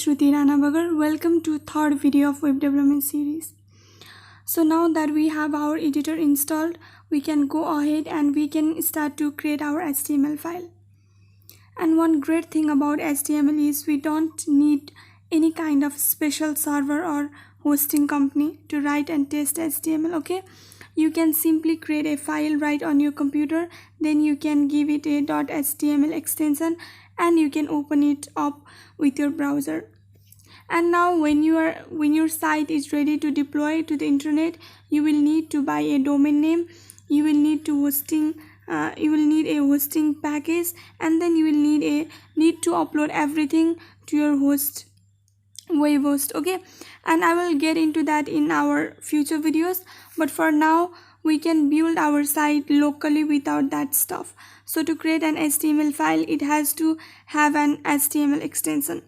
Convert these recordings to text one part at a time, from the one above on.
Shruti Ranabagar. Welcome to third video of web development series. So now that we have our editor installed, we can go ahead and we can start to create our HTML file. And one great thing about HTML is we don't need any kind of special server or hosting company to write and test HTML, okay? You can simply create a file right on your computer, then you can give it a .html extension and you can open it up with your browser. And now when your site is ready to deploy to the internet, you will need to buy a domain name, you will need a hosting package, and then you will need to upload everything to your web host, okay? And I will get into that in our future videos, but for now we can build our site locally without that stuff. So to create an HTML file, it has to have an HTML extension.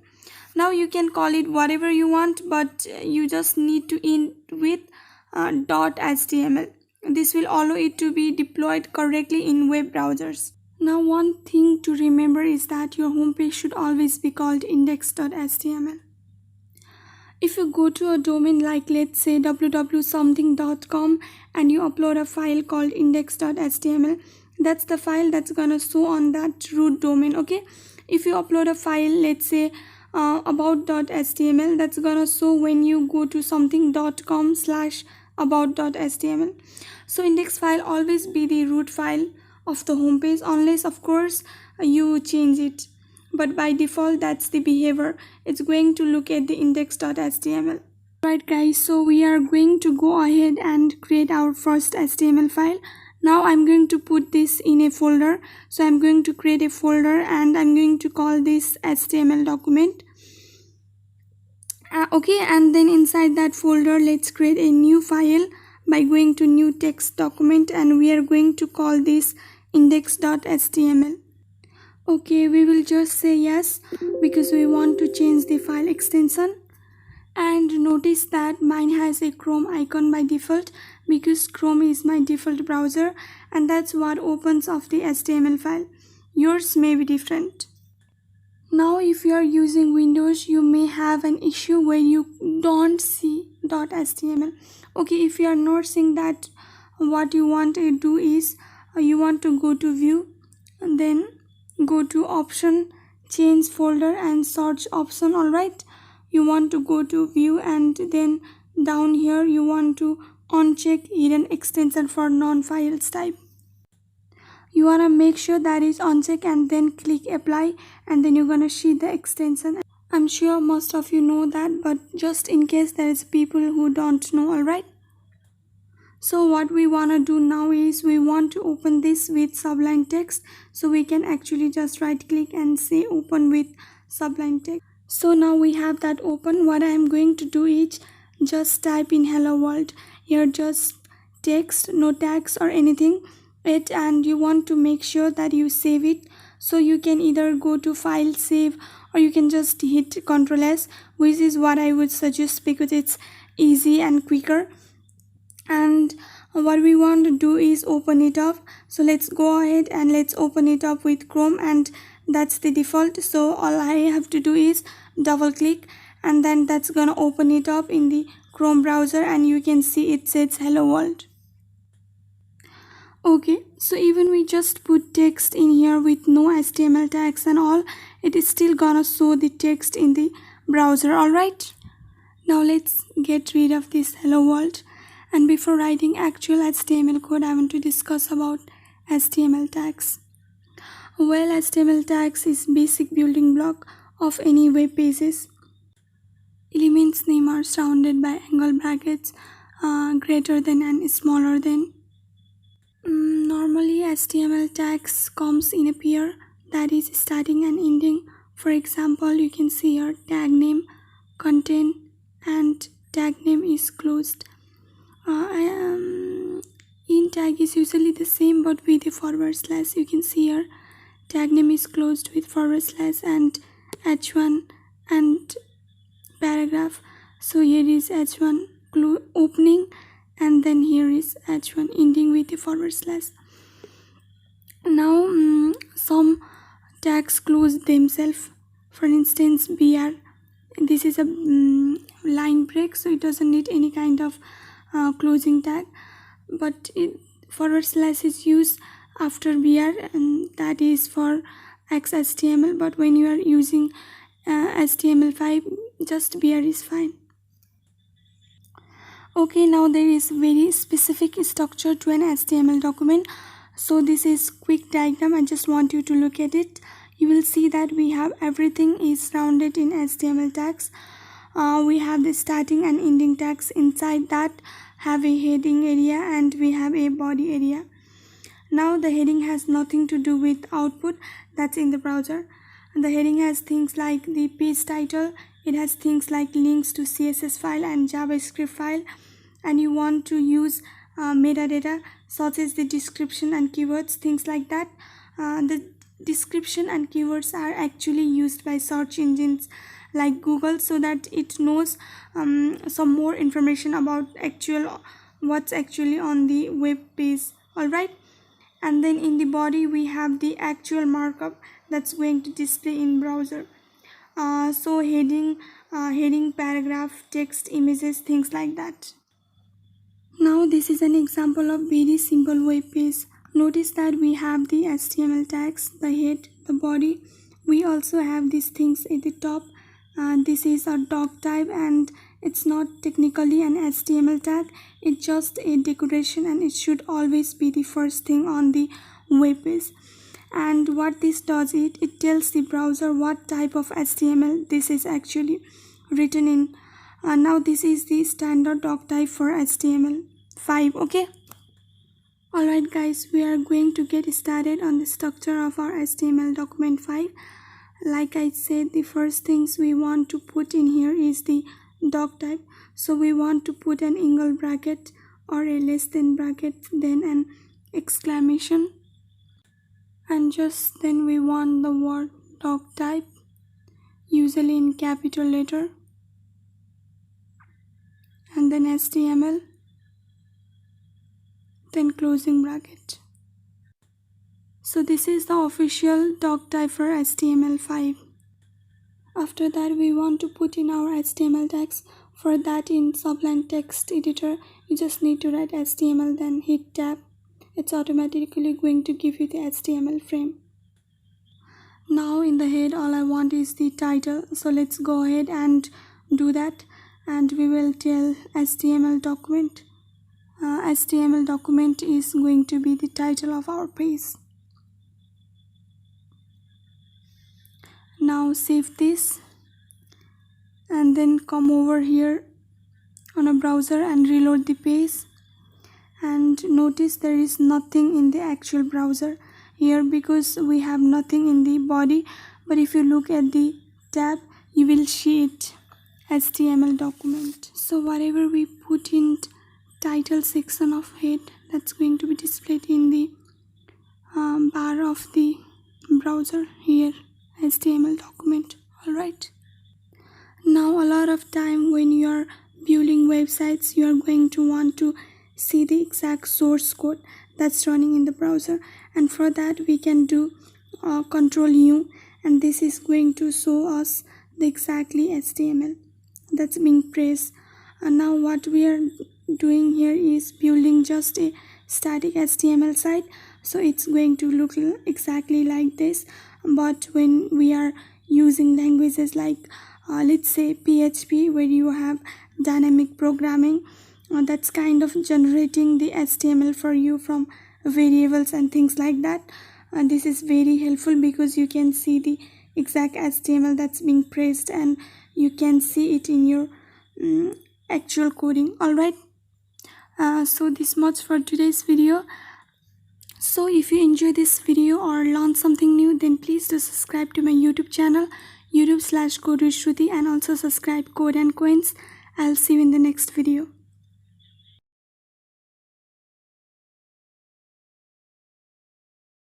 Now you can call it whatever you want, but you just need to end with .html. This will allow it to be deployed correctly in web browsers. Now one thing to remember is that your homepage should always be called index.html. If you go to a domain like, let's say, www.something.com and you upload a file called index.html, that's the file that's gonna show on that root domain, okay? If you upload a file, let's say about.html, that's gonna show when you go to something.com/about.html. So index file always be the root file of the homepage, unless of course you change it. But by default, that's the behavior. It's going to look at the index.html. Right guys, so we are going to go ahead and create our first HTML file. Now I'm going to put this in a folder. So I'm going to create a folder and I'm going to call this HTML document. Okay, and then inside that folder, let's create a new file by going to new text document, and we are going to call this index.html. Okay, we will just say yes because we want to change the file extension. And notice that mine has a Chrome icon by default because Chrome is my default browser and that's what opens up the HTML file. Yours may be different. Now if you are using Windows, you may have an issue where you don't see .html. Okay, if you are not seeing that, what you want to do is you want to go to view and then go to option, change folder and search option. Alright, you want to go to view and then down here you want to uncheck hidden extension for non-files type. You want to make sure that is unchecked and then click apply, and then you're gonna see the extension. I'm sure most of you know that, but just in case there is people who don't know. Alright, so what we want to do now is we want to open this with Sublime Text. So we can actually just right click and say open with Sublime Text. So now we have that open. What I am going to do is just type in hello world. Here just text, no tags or anything. And you want to make sure that you save it. So you can either go to file, save, or you can just hit Ctrl S, which is what I would suggest because it's easy and quicker. And what we want to do is open it up. So let's go ahead and let's open it up with Chrome, and that's the default. So all I have to do is double click and then that's gonna open it up in the Chrome browser, and you can see it says hello world. Okay, so even we just put text in here with no HTML tags and all, it is still gonna show the text in the browser. Alright, now let's get rid of this hello world. And before writing actual HTML code, I want to discuss about HTML tags. Well, HTML tags is basic building block of any web pages. Elements name are surrounded by angle brackets, greater than and smaller than. Normally HTML tags comes in a pair, that is starting and ending. For example, you can see here tag name, content, and tag name is closed. In tag is usually the same but with a forward slash. You can see here tag name is closed with forward slash and h1 and paragraph. So here is h1 opening and then here is h1 ending with a forward slash. Now some tags close themselves. For instance, br this is a line break, so it doesn't need any kind of closing tag, but forward slash is used after br, and that is for XHTML. But when you are using HTML5, just br is fine. Okay, now there is very specific structure to an HTML document. So this is quick diagram. I just want you to look at it. You will see that we have everything is surrounded in HTML tags. We have the starting and ending tags. Inside that have a heading area and we have a body area. Now the heading has nothing to do with output, that's in the browser. And the heading has things like the page title. It has things like links to CSS file and JavaScript file. And you want to use metadata such as the description and keywords, things like that. The description and keywords are actually used by search engines like Google, so that it knows some more information about what's actually on the web page. Alright, and then in the body we have the actual markup that's going to display in browser. So heading, paragraph, text, images, things like that. Now this is an example of very simple web page. Notice that we have the HTML tags, the head, the body. We also have these things at the top. This is a doc type and it's not technically an HTML tag. It's just a decoration and it should always be the first thing on the web page. And what this does, it tells the browser what type of HTML this is actually written in. Now this is the standard doc type for HTML5. Okay. Alright guys, we are going to get started on the structure of our HTML document 5. Like I said, the first things we want to put in here is the doc type. So we want to put an angle bracket or a less than bracket, then an exclamation, and just then we want the word doc type, usually in capital letter, and then HTML, then closing bracket. So this is the official doc type for HTML5. After that we want to put in our HTML tags. For that, in Sublime Text editor, you just need to write HTML, then hit tab. It's automatically going to give you the HTML frame. Now in the head, all I want is the title. So let's go ahead and do that. And we will tell HTML document. HTML document is going to be the title of our page. Now save this and then come over here on a browser and reload the page, and notice there is nothing in the actual browser here because we have nothing in the body. But if you look at the tab, you will see it, HTML document. So whatever we put in title section of head, that's going to be displayed in the bar of the browser here, HTML document. Alright. Now a lot of time when you are building websites, you are going to want to see the exact source code that's running in the browser, and for that we can do Ctrl U, and this is going to show us the exactly HTML that's being pressed. And now what we are doing here is building just a static HTML site, so it's going to look exactly like this. But when we are using languages like let's say PHP, where you have dynamic programming, that's kind of generating the HTML for you from variables and things like that. This is very helpful because you can see the exact HTML that's being pressed and you can see it in your actual coding. Alright, so this much for today's video. So if you enjoy this video or learn something new, then please do subscribe to my YouTube channel, YouTube/Code with Shruti, and also subscribe Code and Coins. I'll see you in the next video.